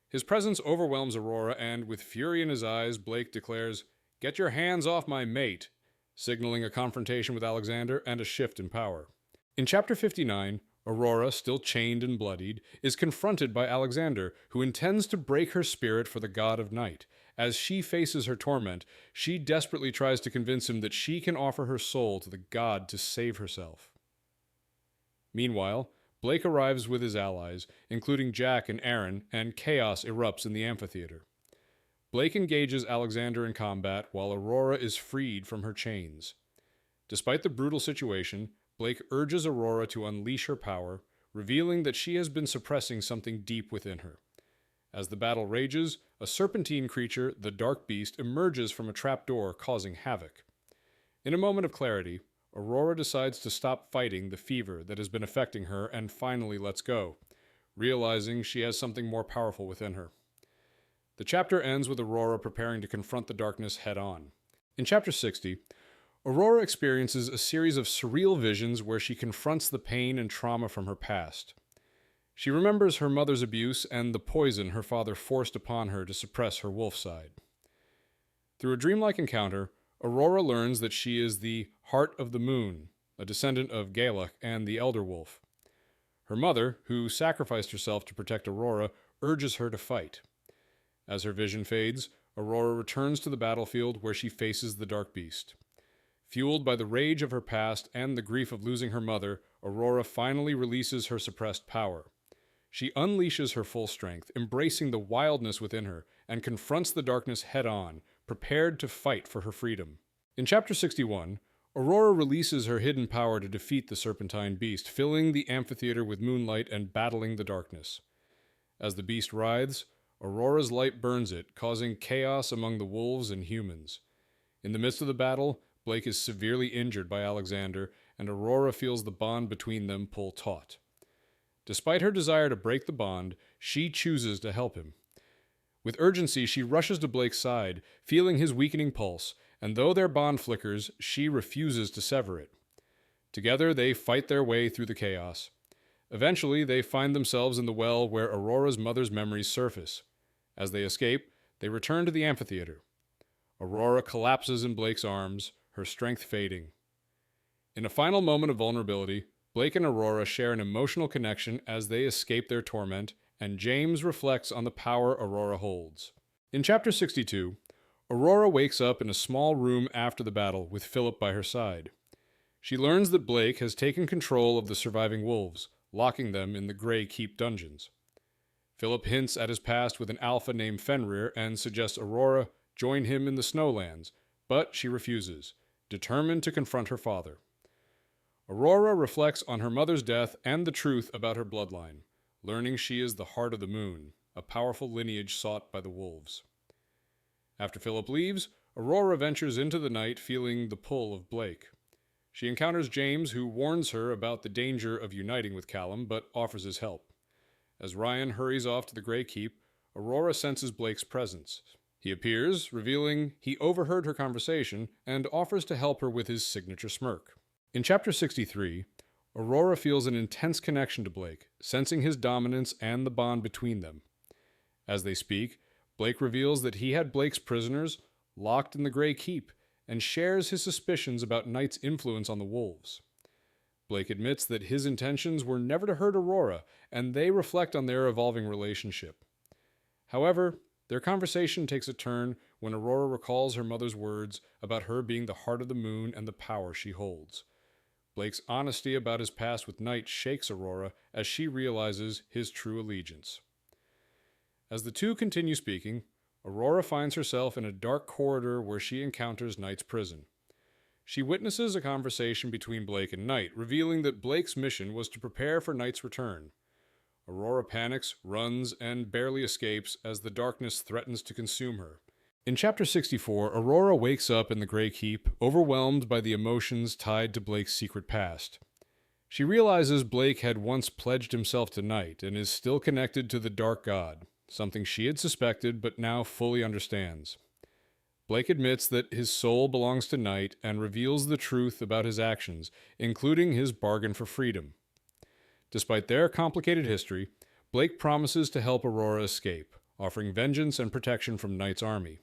His presence overwhelms Aurora, and with fury in his eyes, Blake declares, "Get your hands off my mate," signaling a confrontation with Alexander and a shift in power. In Chapter 59, Aurora, still chained and bloodied, is confronted by Alexander, who intends to break her spirit for the god of night. As she faces her torment, she desperately tries to convince him that she can offer her soul to the god to save herself. Meanwhile, Blake arrives with his allies, including Jack and Aaron, and chaos erupts in the amphitheater. Blake engages Alexander in combat while Aurora is freed from her chains. Despite the brutal situation, Blake urges Aurora to unleash her power, revealing that she has been suppressing something deep within her. As the battle rages, a serpentine creature, the Dark Beast, emerges from a trapdoor, causing havoc. In a moment of clarity, Aurora decides to stop fighting the fever that has been affecting her and finally lets go, realizing she has something more powerful within her. The chapter ends with Aurora preparing to confront the darkness head-on. In Chapter 60, Aurora experiences a series of surreal visions where she confronts the pain and trauma from her past. She remembers her mother's abuse and the poison her father forced upon her to suppress her wolf side. Through a dreamlike encounter, Aurora learns that she is the Heart of the Moon, a descendant of Galak and the Elder Wolf. Her mother, who sacrificed herself to protect Aurora, urges her to fight. As her vision fades, Aurora returns to the battlefield where she faces the Dark Beast. Fueled by the rage of her past and the grief of losing her mother, Aurora finally releases her suppressed power. She unleashes her full strength, embracing the wildness within her, and confronts the darkness head-on, prepared to fight for her freedom. In Chapter 61, Aurora releases her hidden power to defeat the serpentine beast, filling the amphitheater with moonlight and battling the darkness. As the beast writhes, Aurora's light burns it, causing chaos among the wolves and humans. In the midst of the battle, Blake is severely injured by Alexander, and Aurora feels the bond between them pull taut. Despite her desire to break the bond, she chooses to help him. With urgency, she rushes to Blake's side, feeling his weakening pulse, and though their bond flickers, she refuses to sever it. Together, they fight their way through the chaos. Eventually, they find themselves in the well where Aurora's mother's memories surface. As they escape, they return to the amphitheater. Aurora collapses in Blake's arms, her strength fading. In a final moment of vulnerability, Blake and Aurora share an emotional connection as they escape their torment, and James reflects on the power Aurora holds. In Chapter 62, Aurora wakes up in a small room after the battle with Philip by her side. She learns that Blake has taken control of the surviving wolves, locking them in the Grey Keep dungeons. Philip hints at his past with an alpha named Fenrir and suggests Aurora join him in the Snowlands, but she refuses, determined to confront her father. Aurora reflects on her mother's death and the truth about her bloodline, learning she is the Heart of the Moon, a powerful lineage sought by the wolves. After Philip leaves, Aurora ventures into the night feeling the pull of Blake. She encounters James, who warns her about the danger of uniting with Callum, but offers his help. As Ryan hurries off to the Grey Keep, Aurora senses Blake's presence. He appears, revealing he overheard her conversation and offers to help her with his signature smirk. In Chapter 63, Aurora feels an intense connection to Blake, sensing his dominance and the bond between them. As they speak, Blake reveals that he had Blake's prisoners locked in the Grey Keep and shares his suspicions about Knight's influence on the wolves. Blake admits that his intentions were never to hurt Aurora, and they reflect on their evolving relationship. However, their conversation takes a turn when Aurora recalls her mother's words about her being the heart of the moon and the power she holds. Blake's honesty about his past with Knight shakes Aurora as she realizes his true allegiance. As the two continue speaking, Aurora finds herself in a dark corridor where she encounters Knight's prison. She witnesses a conversation between Blake and Knight, revealing that Blake's mission was to prepare for Knight's return. Aurora panics, runs, and barely escapes as the darkness threatens to consume her. In Chapter 64, Aurora wakes up in the Grey Keep, overwhelmed by the emotions tied to Blake's secret past. She realizes Blake had once pledged himself to Knight and is still connected to the Dark God, something she had suspected but now fully understands. Blake admits that his soul belongs to Knight and reveals the truth about his actions, including his bargain for freedom. Despite their complicated history, Blake promises to help Aurora escape, offering vengeance and protection from Knight's army.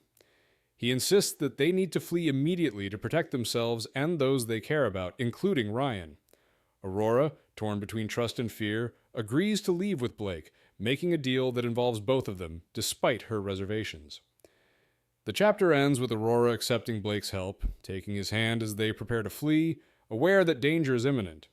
He insists that they need to flee immediately to protect themselves and those they care about, including Ryan. Aurora, torn between trust and fear, agrees to leave with Blake, making a deal that involves both of them, despite her reservations. The chapter ends with Aurora accepting Blake's help, taking his hand as they prepare to flee, aware that danger is imminent.